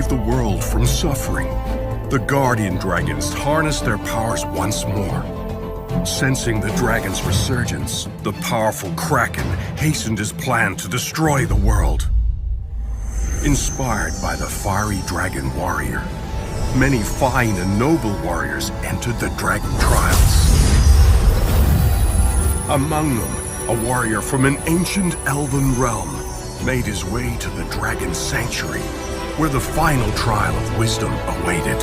save the world from suffering, the Guardian Dragons harnessed their powers once more. Sensing the dragon's resurgence, the powerful Kraken hastened his plan to destroy the world. Inspired by the fiery dragon warrior, many fine and noble warriors entered the dragon trials. Among them, a warrior from an ancient elven realm made his way to the dragon sanctuary, where the final trial of wisdom awaited.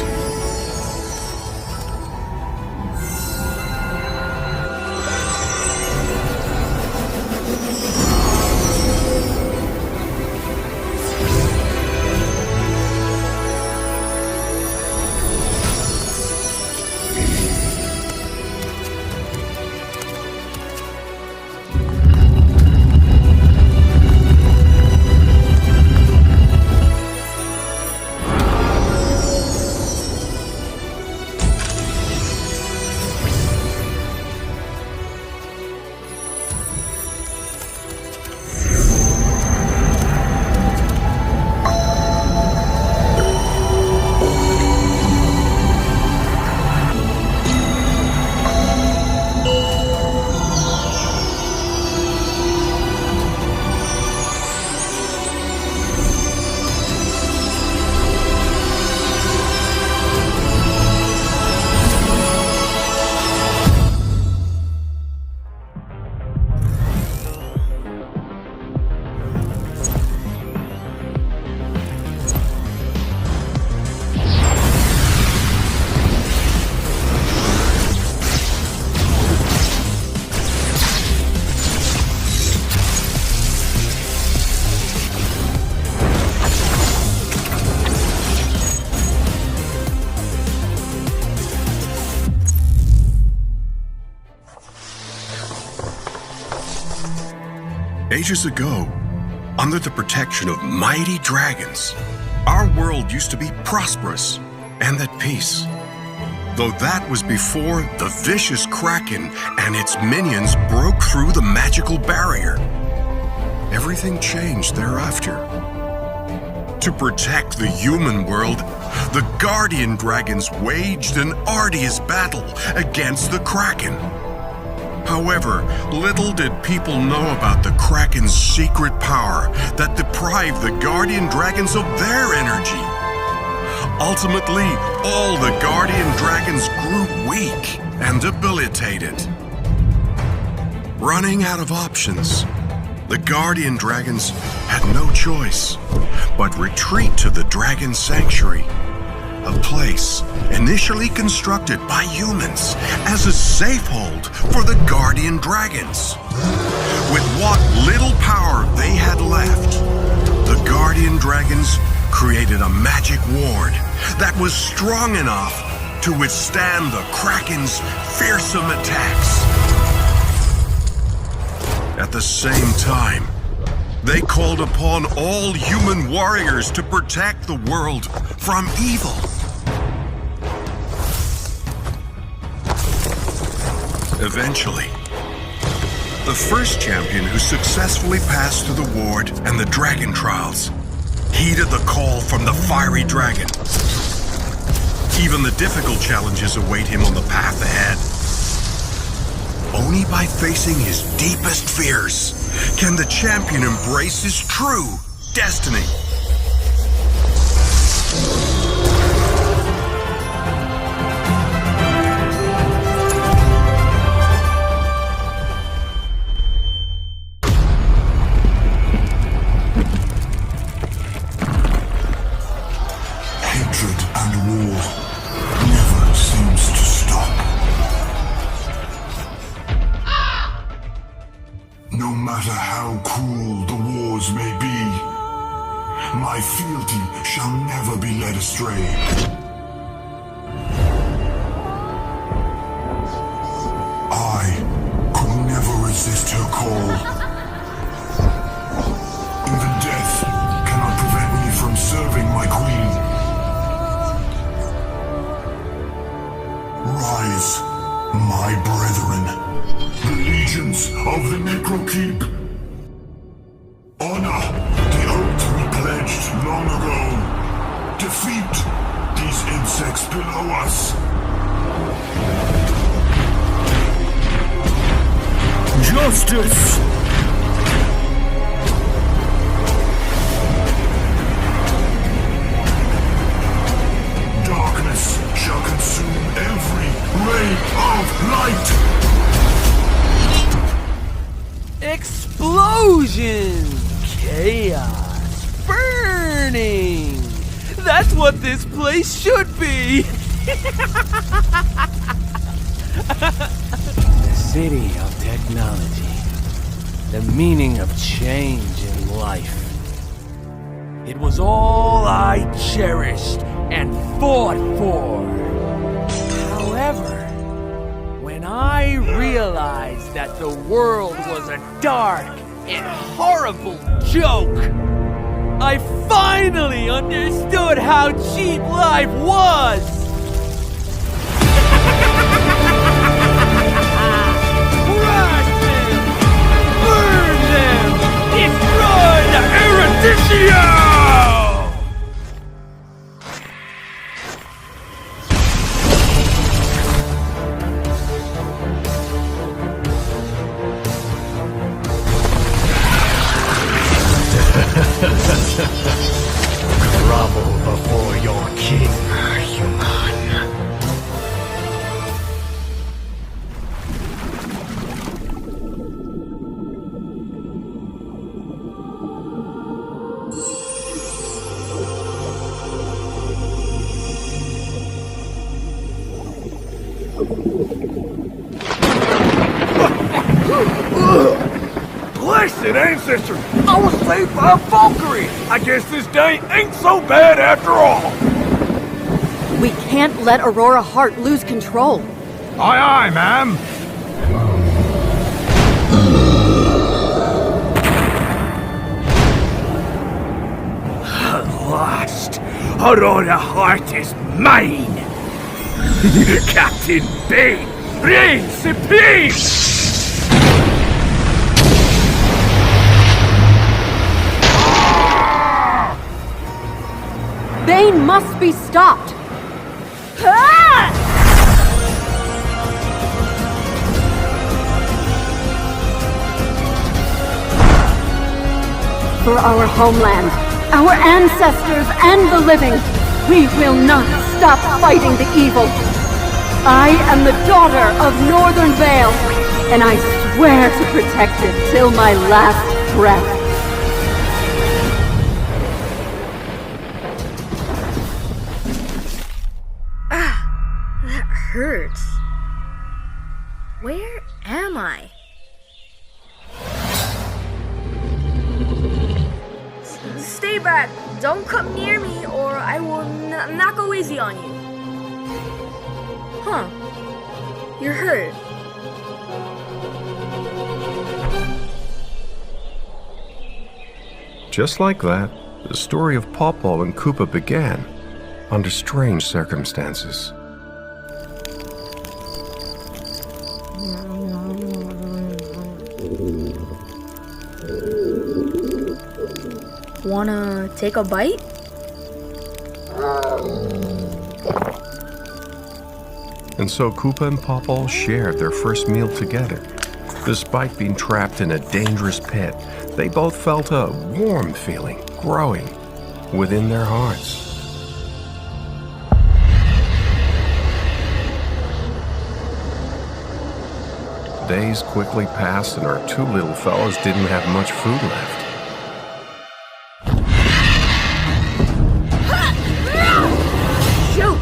Ages ago, under the protection of mighty dragons, our world used to be prosperous and at peace. Though that was before the vicious Kraken and its minions broke through the magical barrier. Everything changed thereafter. To protect the human world, the Guardian Dragons waged an arduous battle against the Kraken. However, little did people know about the Kraken's secret power that deprived the Guardian Dragons of their energy. Ultimately, all the Guardian Dragons grew weak and debilitated. Running out of options, the Guardian Dragons had no choice but retreat to the Dragon Sanctuary, a place initially constructed by humans as a safehold for the Guardian Dragons. With what little power they had left, the Guardian Dragons created a magic ward that was strong enough to withstand the Kraken's fearsome attacks. At the same time, they called upon all human warriors to protect the world from evil. Eventually, the first champion who successfully passed through the ward and the dragon trials heeded the call from the fiery dragon. Even the difficult challenges await him on the path ahead. Only by facing his deepest fears can the champion embrace his true destiny. Hatred and war never seems to stop. No matter how cruel the wars may be, my fealty shall never be led astray. I could never resist her call. Even death cannot prevent me from serving my queen. Rise, my brethren, the legions of the Necrokeep. Honor the oath we pledged long ago. parsecs below us. Justice! Darkness shall consume every ray of light! Explosion! Chaos! Burning! That's what this place should be! The city of technology. The meaning of change in life. It was all I cherished and fought for. However, when I realized that the world was a dark and horrible joke, I finally understood how cheap life was! Crush them! Burn them! Destroy the Eruditio! Grovel before your king, human. Blessed ancestors! I was saved by Valkyrie! I guess this day ain't so bad after all! We can't let Aurora Heart lose control. Aye, aye, ma'am! Lost! Aurora Heart is mine! Captain Bane reigns supreme! Bane must be stopped! For our homeland, our ancestors, and the living, we will not stop fighting the evil. I am the daughter of Northern Vale, and I swear to protect it till my last breath. Hurts. Where am I? Stay back. Don't come near me or I will not go easy on you. Huh. You're hurt. Just like that, the story of Pawpaw and Koopa began, under strange circumstances. Wanna take a bite? And so Koopa and Pawpaw shared their first meal together. Despite being trapped in a dangerous pit, they both felt a warm feeling growing within their hearts. Days quickly passed and our two little fellows didn't have much food left. Shoot!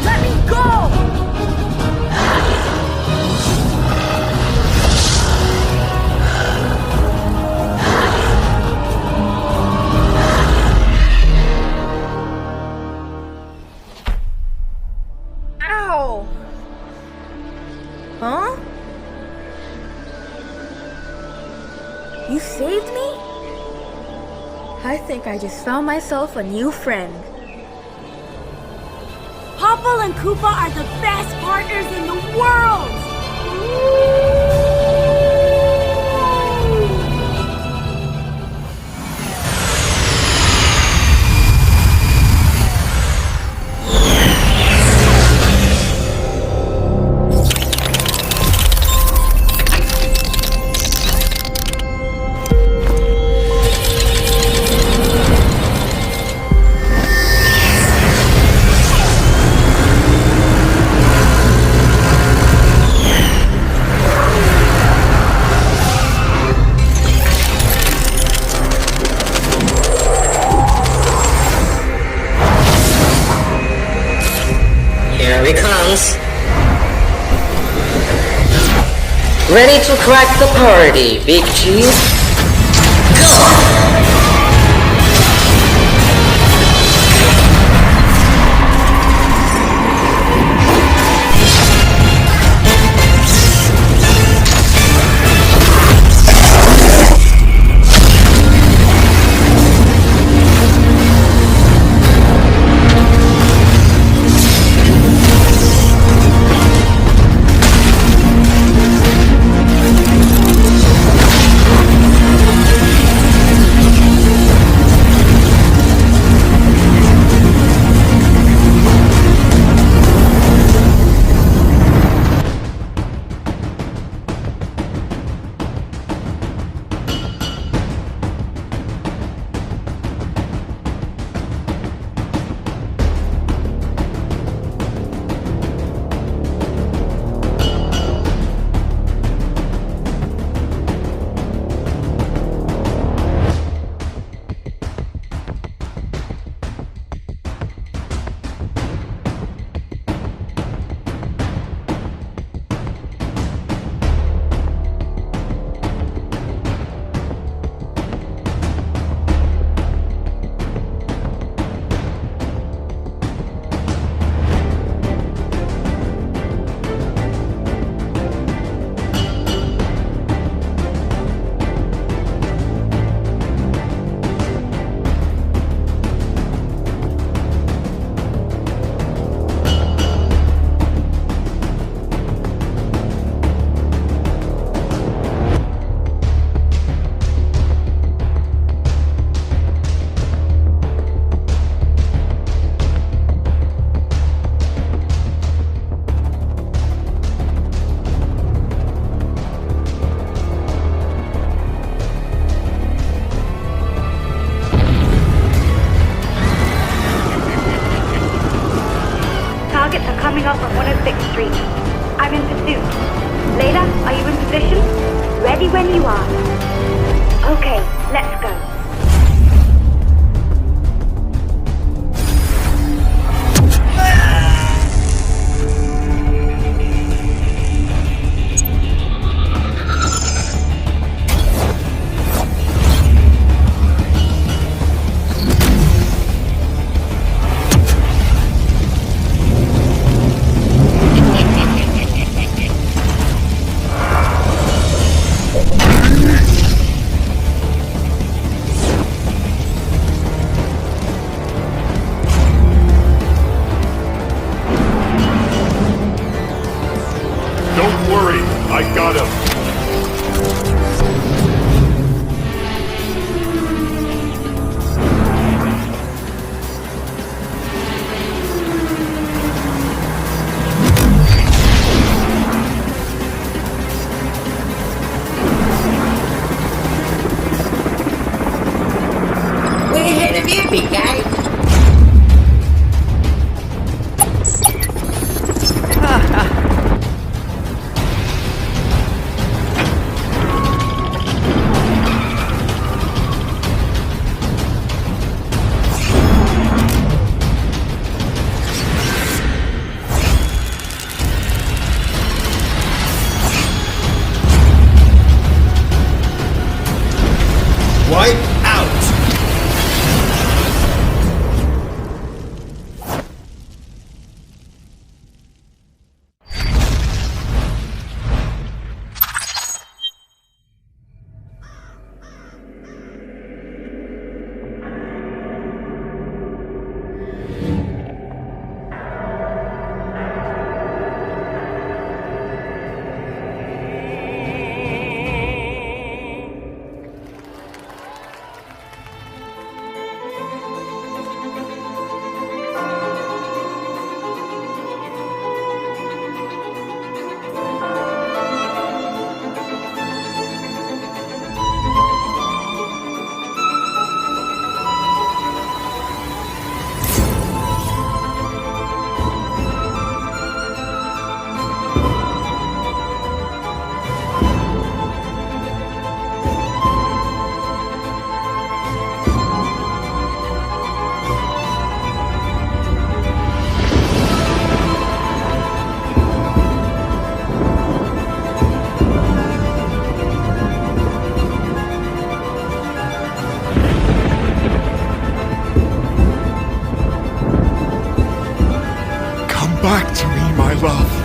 Let me go! Ow! Huh? You saved me? I think I just found myself a new friend. Popple and Koopa are the best partners in the world! Here he comes. Ready to crack the party, Big Chief? Go! Targets are coming up on 106th Street. I'm in pursuit. Layla, are you in position? Ready when you are. Okay, let's go. Don't worry, I got him. Way ahead of you, big guy. Wipe out! wrath.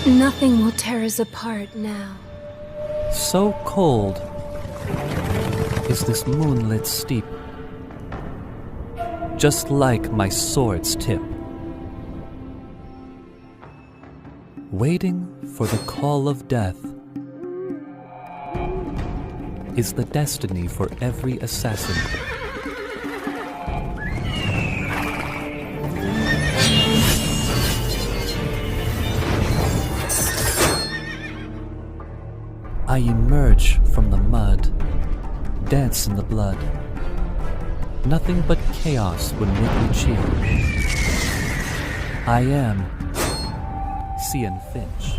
Nothing will tear us apart now. So cold is this moonlit steep, just like my sword's tip, waiting for the call of death is the destiny for every assassin. I emerge from the mud, dance in the blood. Nothing but chaos would make me cheer. I am Cian Finch.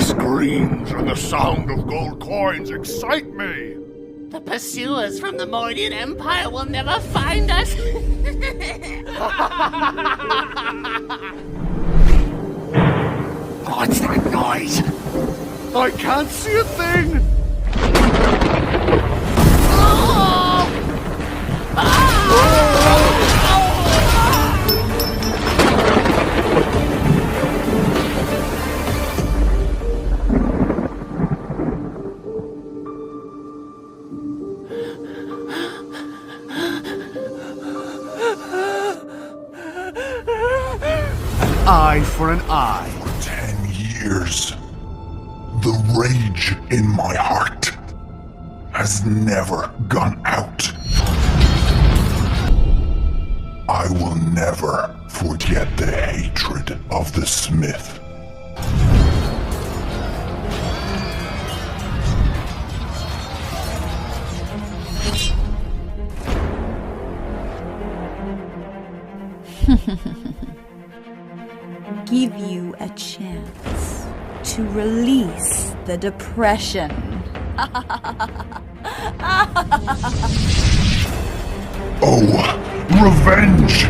Screams and the sound of gold coins excite me. The pursuers from the Mordian Empire will never find us. What's that noise? I can't see a thing. Eye for an eye. For 10 years, the rage in my heart has never gone out. I will never forget the hatred of the Smith. Give you a chance to release the depression. Oh, revenge!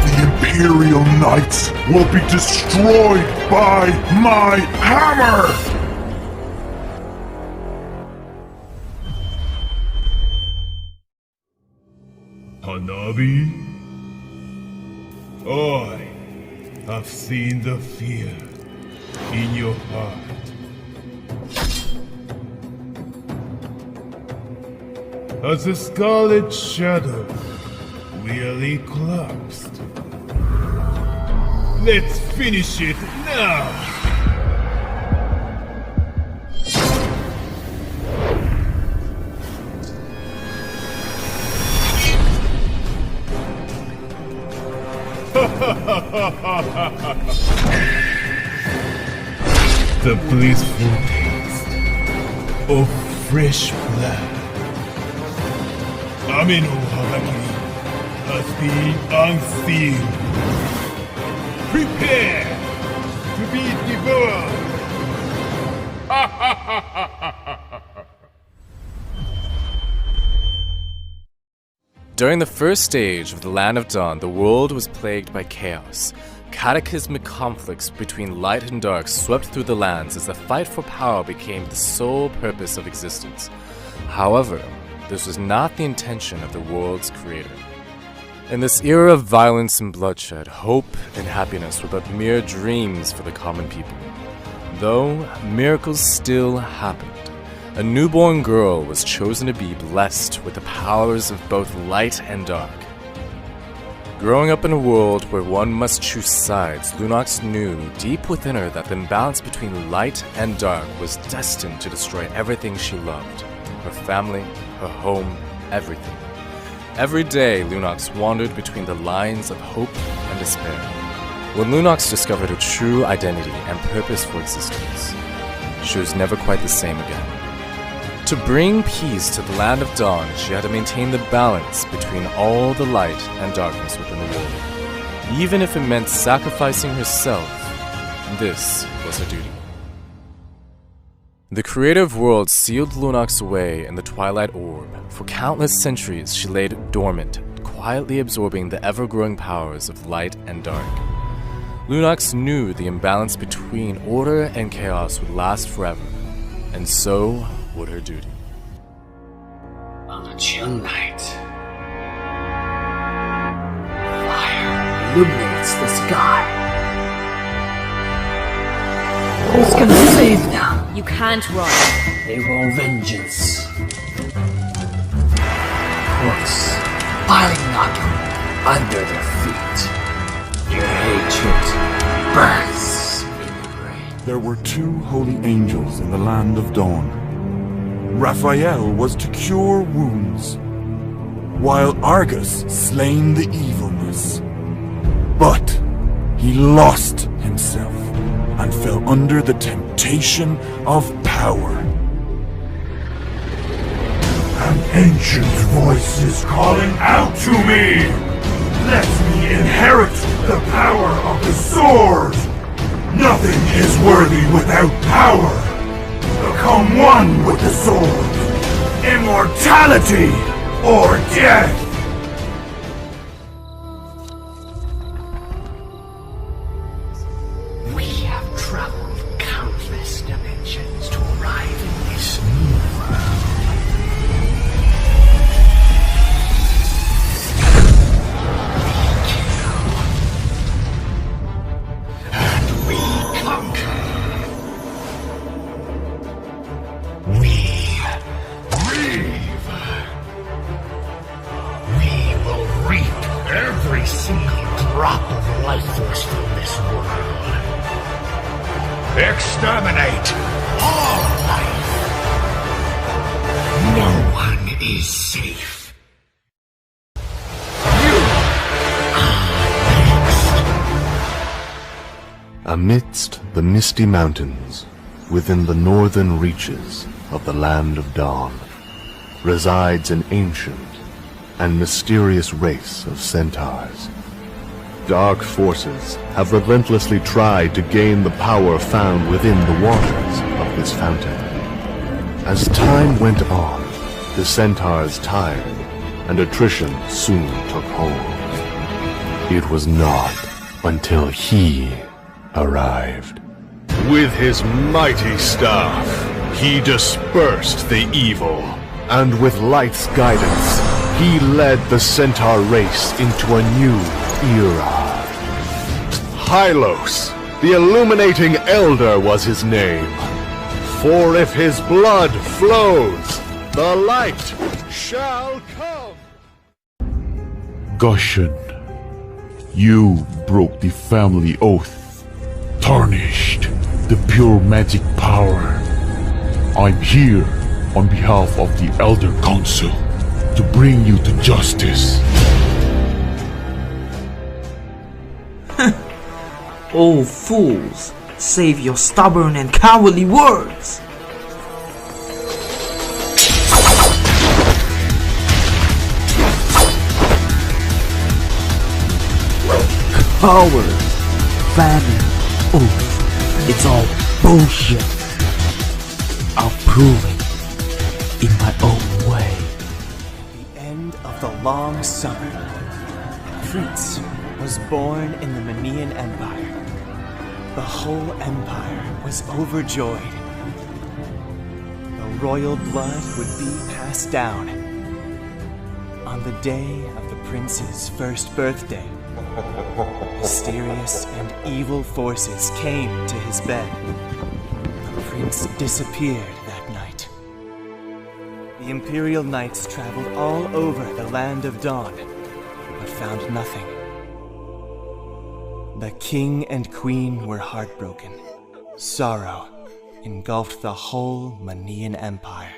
The Imperial Knights will be destroyed by my hammer! Hanabi? I have seen the fear in your heart. As the Scarlet Shadow really collapsed. Let's finish it now! The blissful taste of fresh blood. Ameno Habaki has been unsealed. Prepare to be devoured! During the first stage of the Land of Dawn, the world was plagued by chaos. cataclysmic conflicts between light and dark swept through the lands as the fight for power became the sole purpose of existence. However, this was not the intention of the world's creator. In this era of violence and bloodshed, hope and happiness were but mere dreams for the common people. Though miracles still happened. A newborn girl was chosen to be blessed with the powers of both light and dark. Growing up in a world where one must choose sides, Lunox knew deep within her that the imbalance between light and dark was destined to destroy everything she loved. Her family, her home, everything. Every day, Lunox wandered between the lines of hope and despair. When Lunox discovered her true identity and purpose for existence, she was never quite the same again. To bring peace to the Land of Dawn, she had to maintain the balance between all the light and darkness within the world. Even if it meant sacrificing herself, this was her duty. The creator of worlds sealed Lunox away in the Twilight Orb. For countless centuries, she laid dormant, quietly absorbing the ever-growing powers of light and dark. Lunox knew the imbalance between order and chaos would last forever, and so would her duty. On a chill night, fire illuminates the sky. Who's gonna save them? You can't run. They want vengeance. Crooks piling up under their feet. Your hatred burns in the brain. There were two holy angels in the Land of Dawn. Raphael was to cure wounds, while Argus slain the evilness. But he lost himself and fell under the temptation of power. An ancient voice is calling out to me! Let me inherit the power of the sword! Nothing is worthy without power! Become one with the sword! Immortality or death! We have traveled countless dimensions to arrive in this new world. And we conquer. We reave. We will reap every single drop of life force from this world. Exterminate all life. No one is safe. You are next. Amidst the misty mountains, within the northern reaches of the Land of Dawn, resides an ancient and mysterious race of centaurs. Dark forces have relentlessly tried to gain the power found within the waters of this fountain. As time went on, the centaurs tired, and attrition soon took hold. It was not until he arrived. With his mighty staff, he dispersed the evil. And with light's guidance, he led the centaur race into a new era. Hylos, the Illuminating Elder was his name. For if his blood flows, the light shall come. Gushan, you broke the family oath, tarnished the pure magic power. I'm here on behalf of the Elder Council to bring you to justice. Oh, fools! Save your stubborn and cowardly words! Coward! Famine! Oath! It's all bullshit! I'll prove it in my own way. The end of the long summer. Prince was born in the Manean Empire. The whole empire was overjoyed. The royal blood would be passed down. On the day of the prince's first birthday, mysterious and evil forces came to his bed. The prince disappeared that night. The Imperial Knights traveled all over the Land of Dawn, but found nothing. The king and queen were heartbroken. Sorrow engulfed the whole Manean Empire.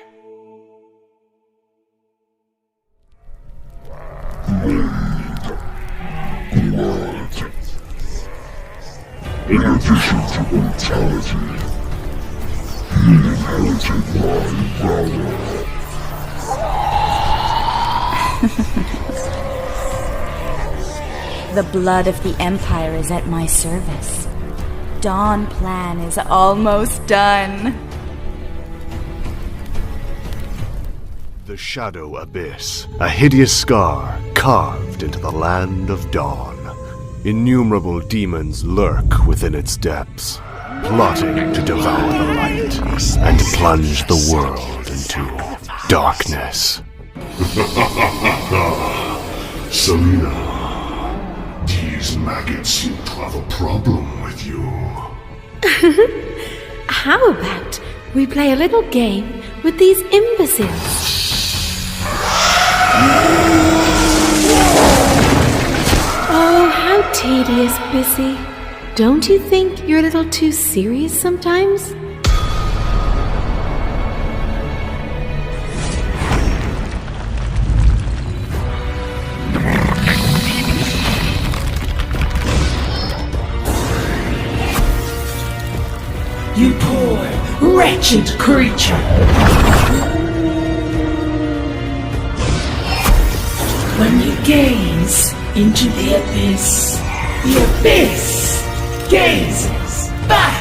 In addition to mortality, he inherited my valor. The blood of the Empire is at my service. Dawn plan is almost done. The Shadow Abyss, a hideous scar carved into the Land of Dawn. Innumerable demons lurk within its depths, plotting to devour the light and plunge the world into darkness. Selena, these maggots seem to have a problem with you. How about we play a little game with these imbeciles? Oh, how tedious, Bissy. Don't you think you're a little too serious sometimes? You poor, wretched creature! When you gaze into the abyss gazes back!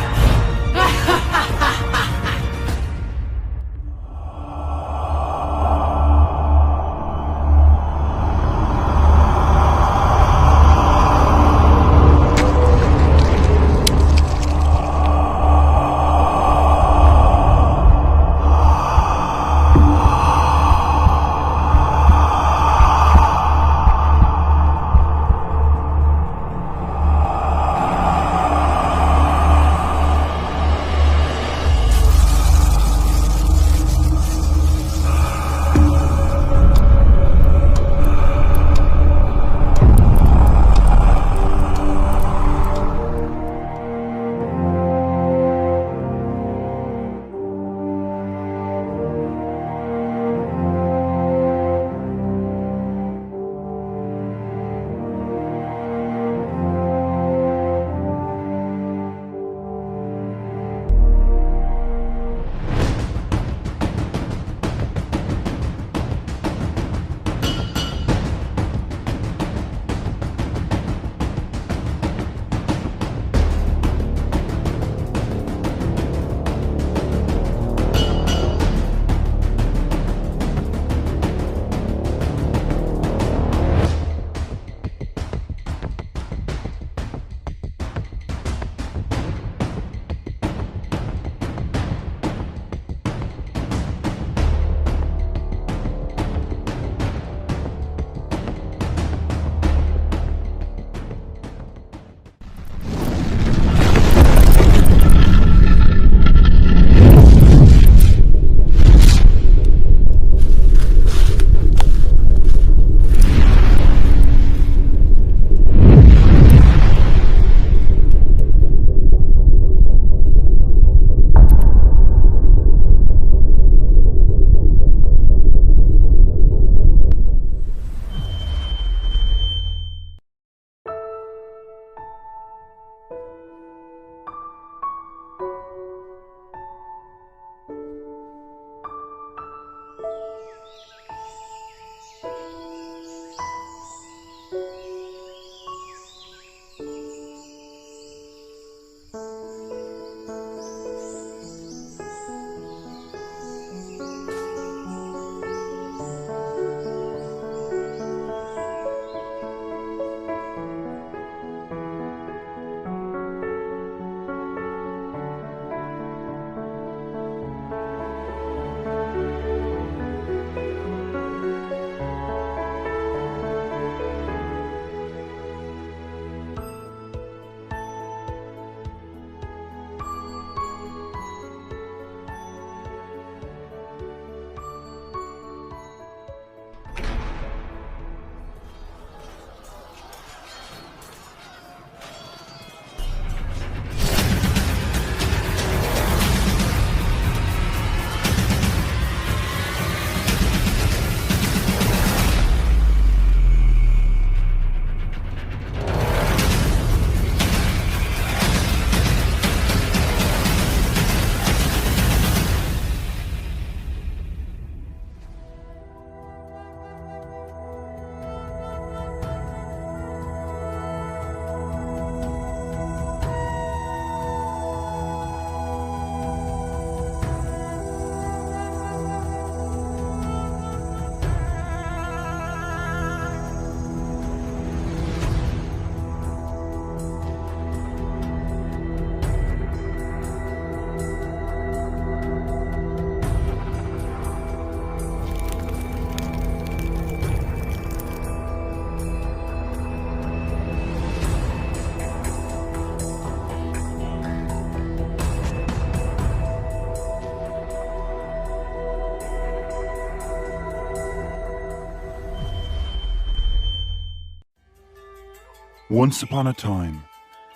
Once upon a time,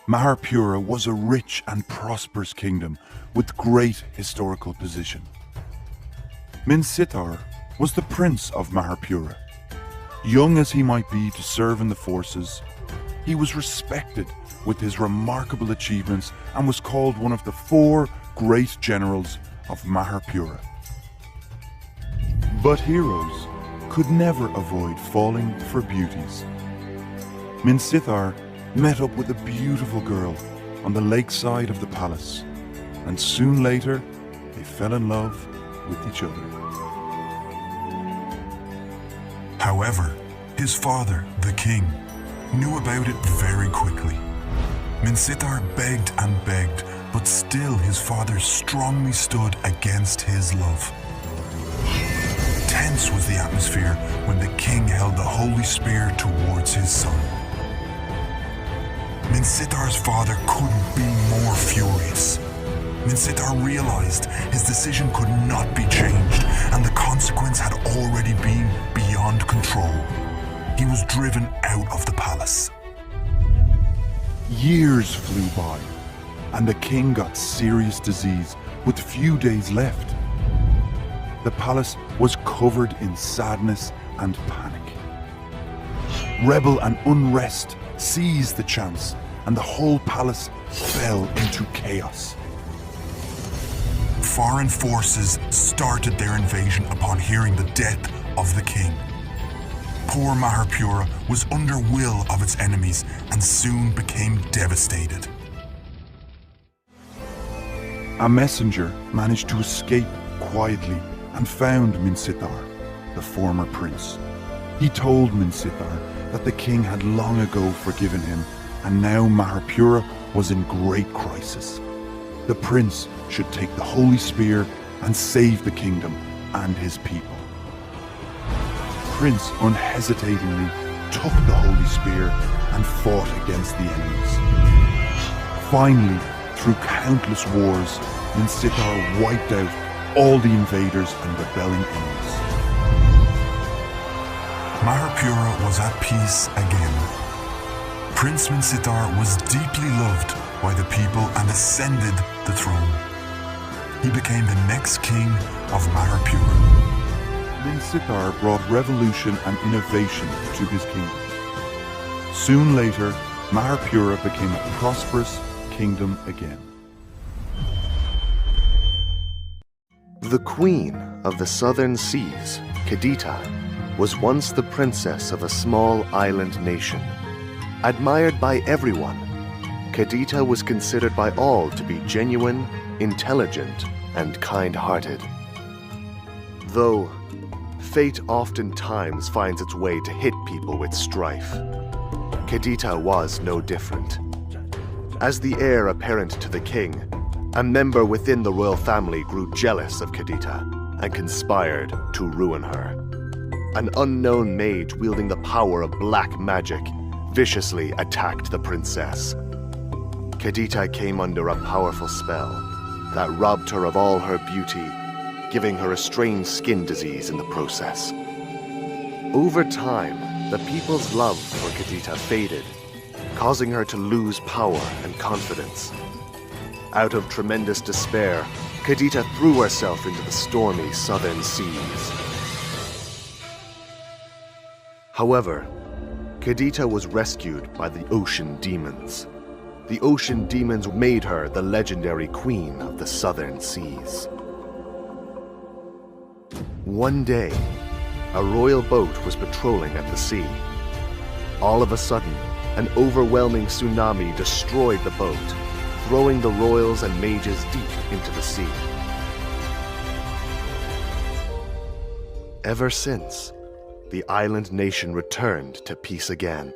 Maharpura was a rich and prosperous kingdom with great historical position. Minsitar was the prince of Maharpura. Young as he might be to serve in the forces, he was respected with his remarkable achievements and was called one of the 4 great generals of Maharpura. But heroes could never avoid falling for beauties. Minsitar met up with a beautiful girl on the lakeside of the palace, and soon later they fell in love with each other. However, his father, the king, knew about it very quickly. Minsitar begged and begged, but still his father strongly stood against his love. Tense was the atmosphere when the king held the holy spear towards his son. Minsitar's father couldn't be more furious. Minsitar realized his decision could not be changed, and the consequence had already been beyond control. He was driven out of the palace. Years flew by, and the king got serious disease with few days left. The palace was covered in sadness and panic. Rebel and unrest seized the chance, and the whole palace fell into chaos. Foreign forces started their invasion upon hearing the death of the king. Poor Maharpura was under will of its enemies and soon became devastated. A messenger managed to escape quietly and found Minsitar, the former prince. He told Minsitar that the king had long ago forgiven him, and now Maharpura was in great crisis. The prince should take the holy spear and save the kingdom and his people. Prince unhesitatingly took the holy spear and fought against the enemies. Finally, through countless wars, Minsitar wiped out all the invaders and rebelling enemies. Maharpura was at peace again. Prince Minsitar was deeply loved by the people and ascended the throne. He became the next king of Maharpura. Minsitar brought revolution and innovation to his kingdom. Soon later, Maharpura became a prosperous kingdom again. The queen of the southern seas, Kadita, was once the princess of a small island nation. Admired by everyone, Kadita was considered by all to be genuine, intelligent, and kind-hearted. Though fate oftentimes finds its way to hit people with strife, Kadita was no different. As the heir apparent to the king, a member within the royal family grew jealous of Kadita and conspired to ruin her. An unknown mage wielding the power of black magic viciously attacked the princess. Kadita came under a powerful spell that robbed her of all her beauty, giving her a strange skin disease in the process. Over time, the people's love for Kadita faded, causing her to lose power and confidence. Out of tremendous despair, Kadita threw herself into the stormy southern seas. However, Kadita was rescued by the ocean demons. The ocean demons made her the legendary queen of the southern seas. One day, a royal boat was patrolling at the sea. All of a sudden, an overwhelming tsunami destroyed the boat, throwing the royals and mages deep into the sea. Ever since, the island nation returned to peace again.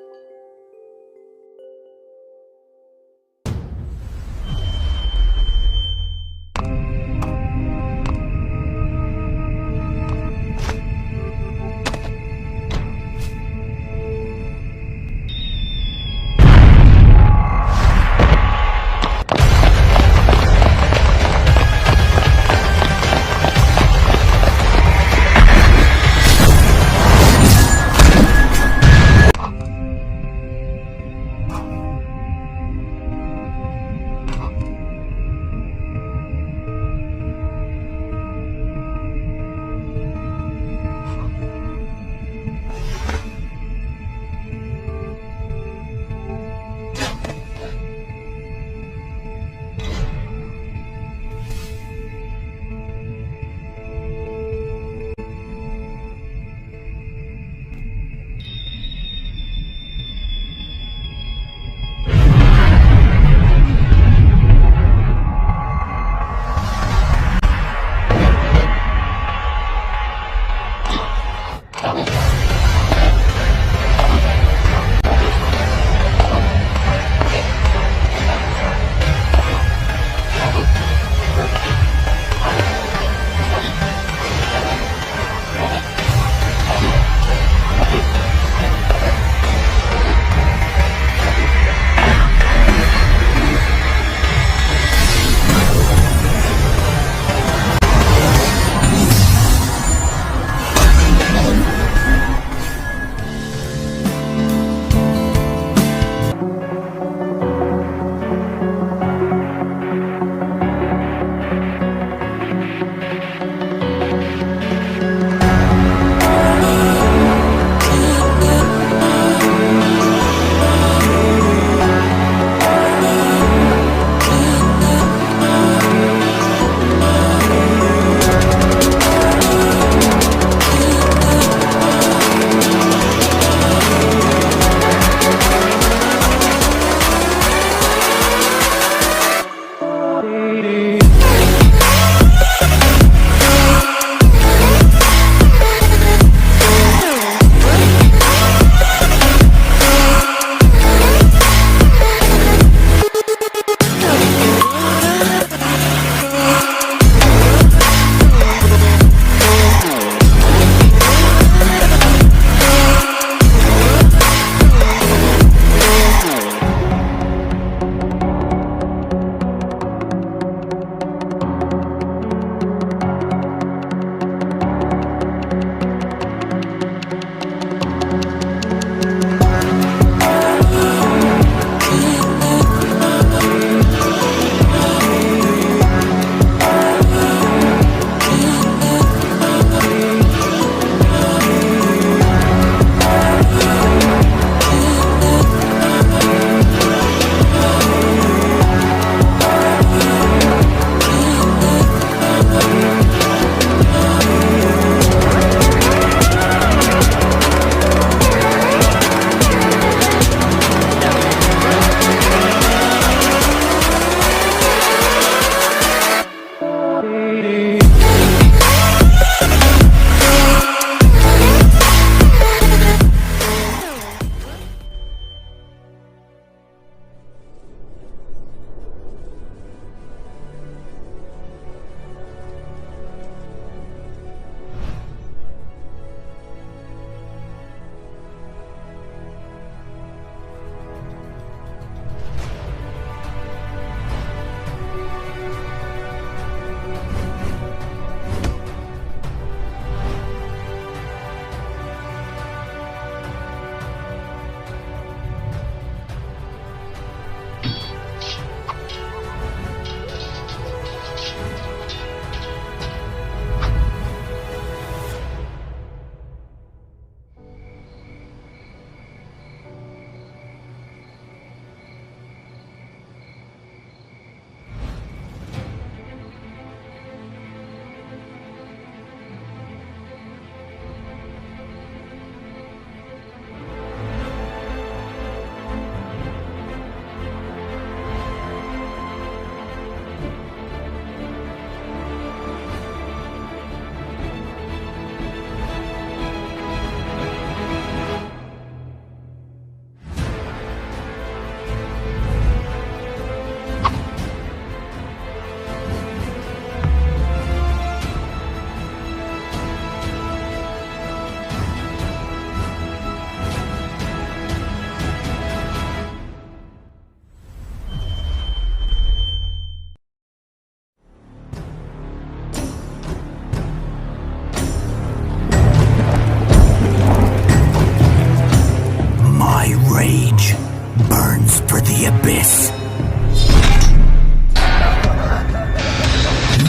burns for the abyss.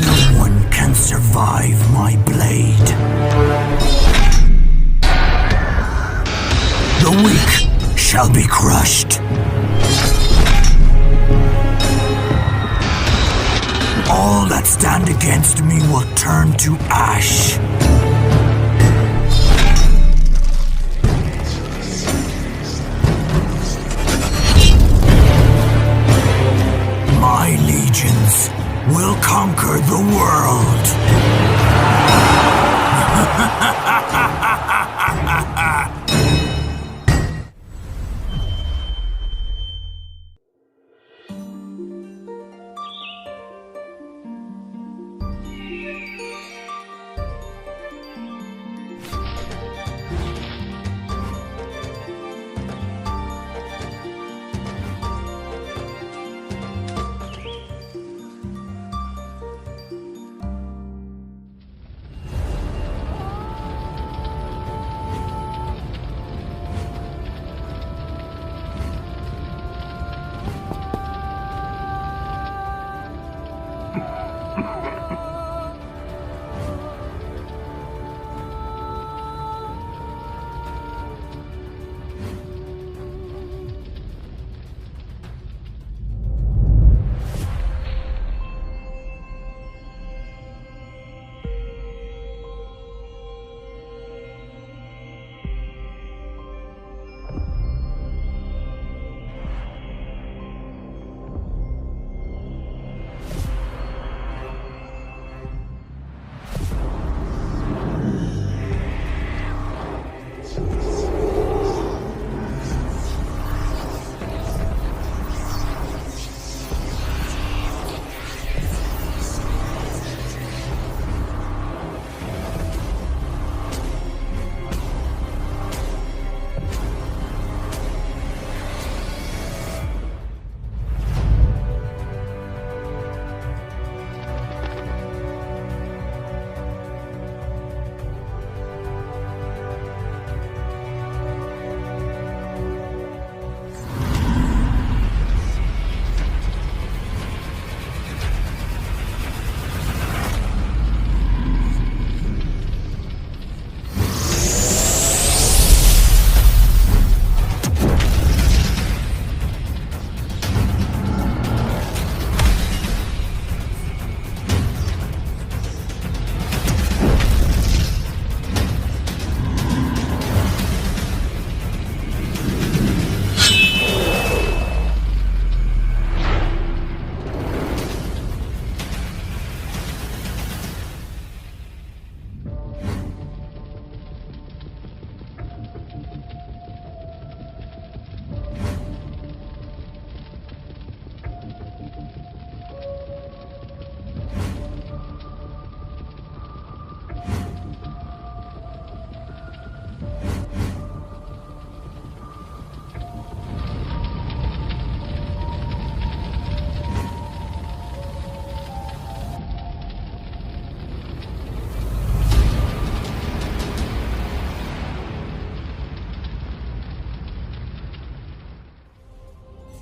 No one can survive my blade. The weak shall be crushed. All that stand against me will turn to ash. My legions will conquer the world.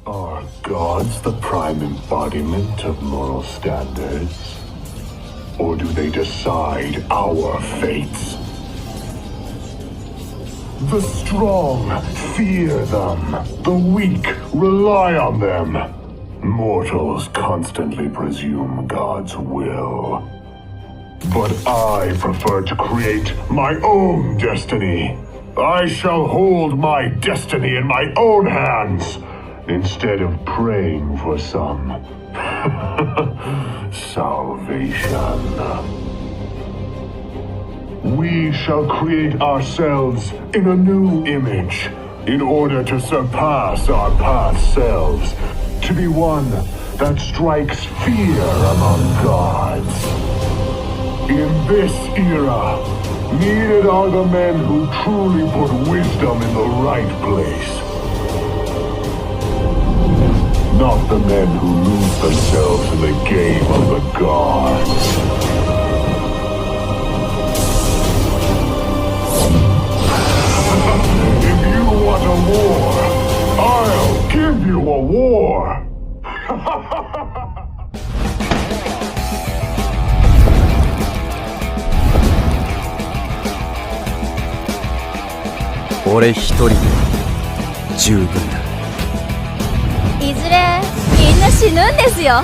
Are gods the prime embodiment of moral standards? Or do they decide our fates? The strong fear them. The weak rely on them. Mortals constantly presume God's will. But I prefer to create my own destiny. I shall hold my destiny in my own hands, instead of praying for some salvation. We shall create ourselves in a new image, in order to surpass our past selves, to be one that strikes fear among gods. In this era, needed are the men who truly put wisdom in the right place. Not the men who lose themselves in the game of the gods. If you want a war, I'll give you a war! 俺一人で十分だ。いずれみんな死ぬんですよ。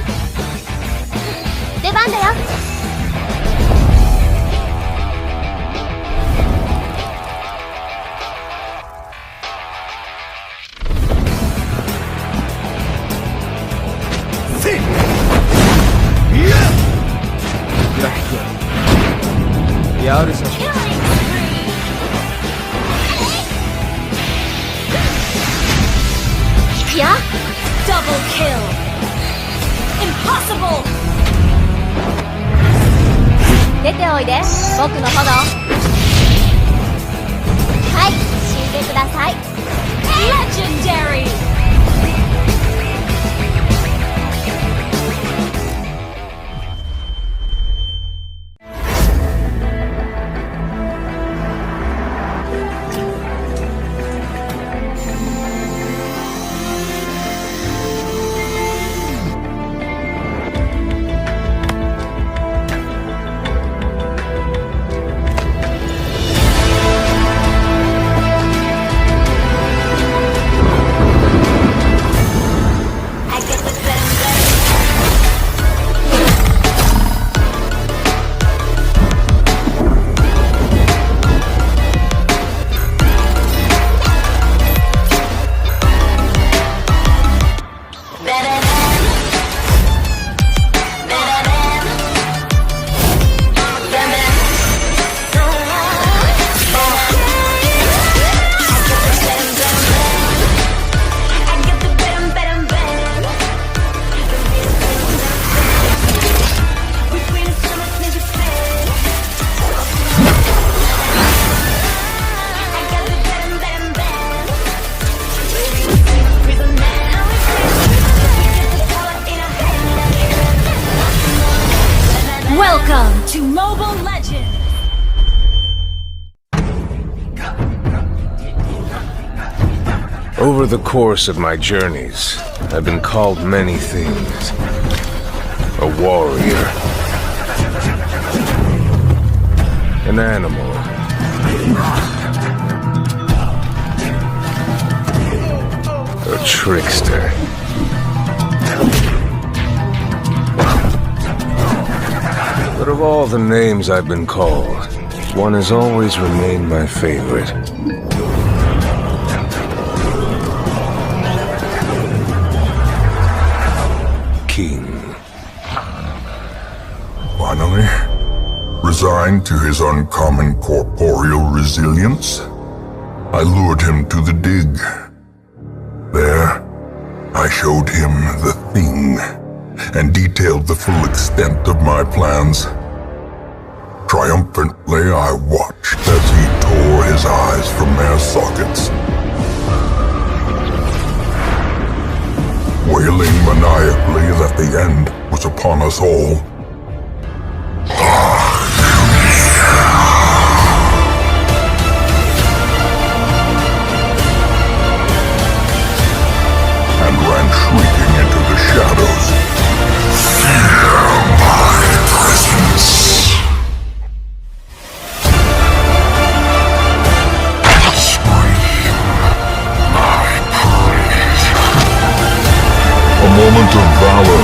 出番だよ。やるじゃん。や Double kill! Impossible! 出ておいで、僕の炎。はい、死んでください。Legendary! Welcome to Mobile Legends! Over the course of my journeys, I've been called many things. A warrior. An animal. A trickster. But of all the names I've been called, one has always remained my favorite. King. Finally, resigned to his uncommon corporeal resilience, I lured him to the dig. There, I showed him the thing, and detailed the full extent of my plans. Triumphantly, I watched as he tore his eyes from their sockets. Wailing maniacally that the end was upon us all. And ran shrieking into the shadows. Fear my presence. A moment of valor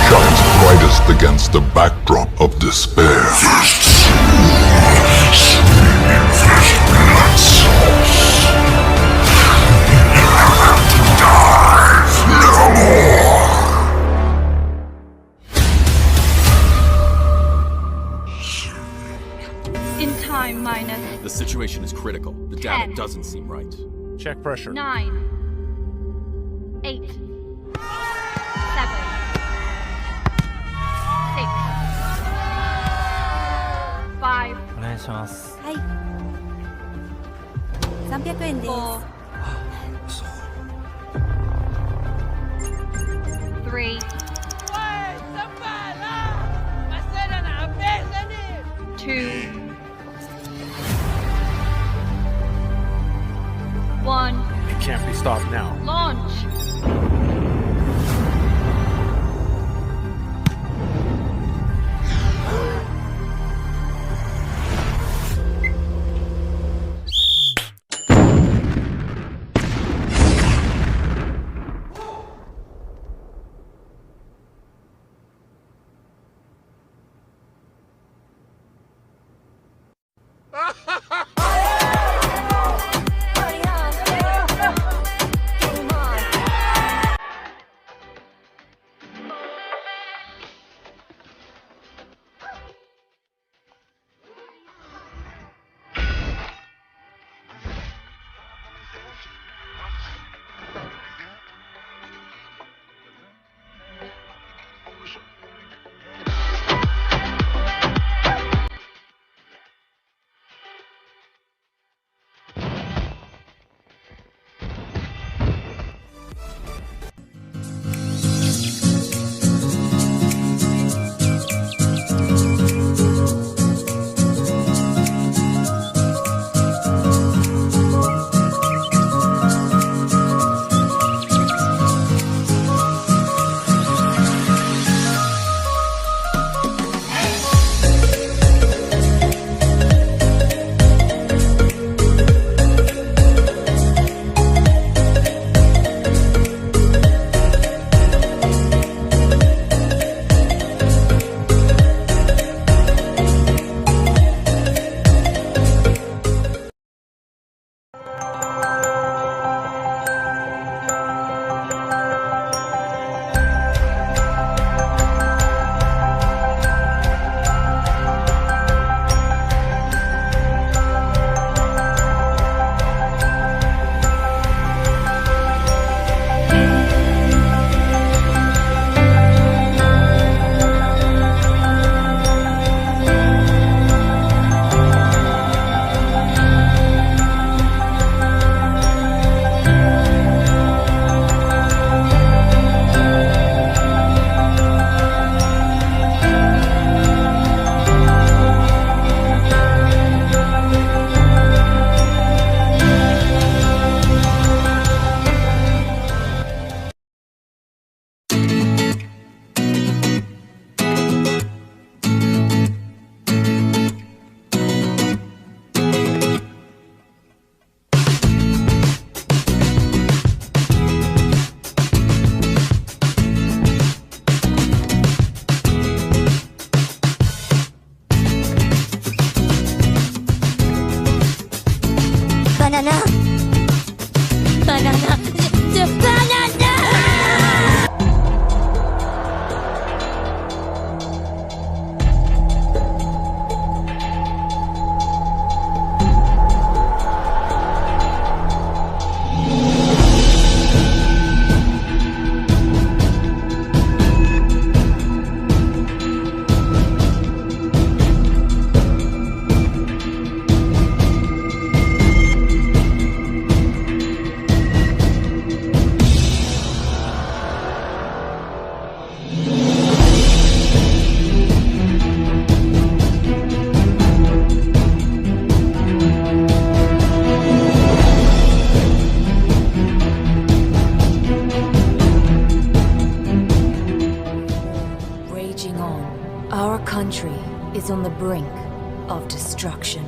shines brightest against the backdrop of despair. Never more. In time, minus. The situation is critical. The data 10. doesn't seem right. Check pressure. 9, 8, 7, 6, 5, お願いします。はい。300円です。 3, 2, 1. It can't be stopped now. Launch! country is on the brink of destruction.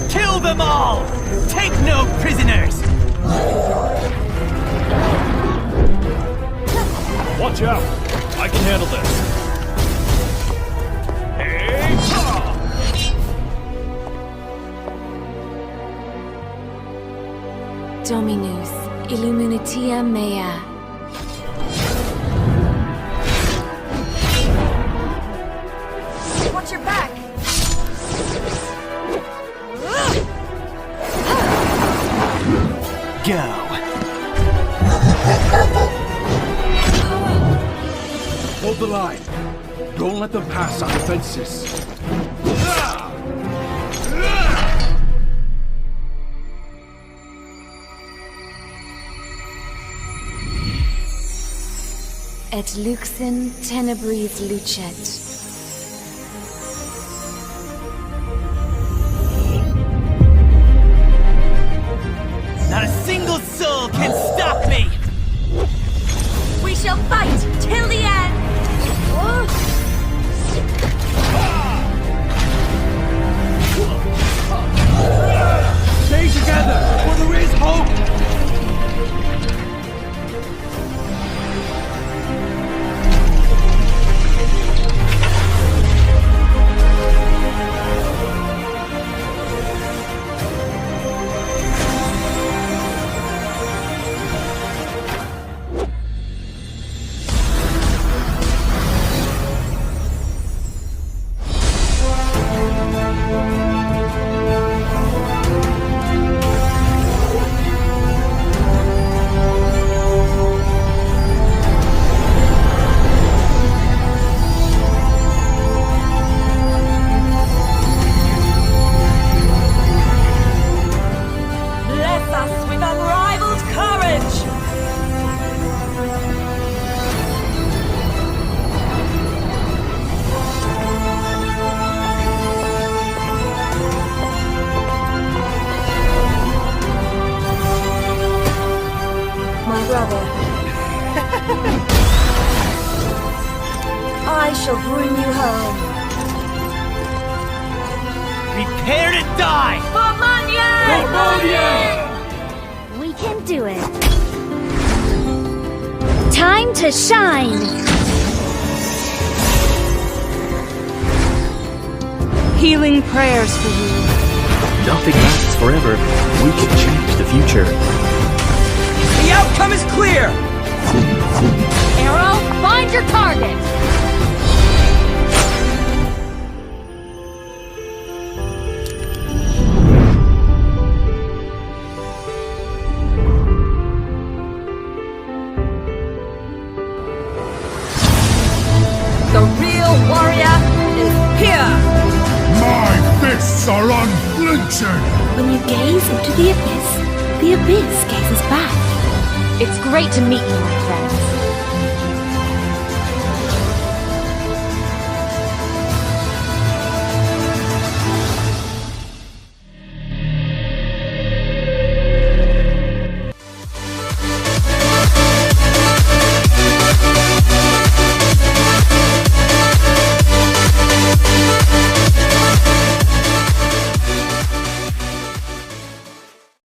Kill them all! Take no prisoners! Watch out! I can handle this. Dominus Illuminatia Mea. Watch your back! Go! Hold the line. Don't let them pass our defenses. Et luxen tenebris lucet. Not a single soul can stop me! We shall fight till the end! Stay together, for there is hope! I shall bring you home. Prepare to die! For Manya! We can do it. Time to shine! Healing prayers for you. Nothing lasts forever. We can change the future. The outcome is clear! Arrow, find your target! The real warrior is here! My fists are unflinching! When you gaze into the abyss gazes back. It's great to meet you, my friend.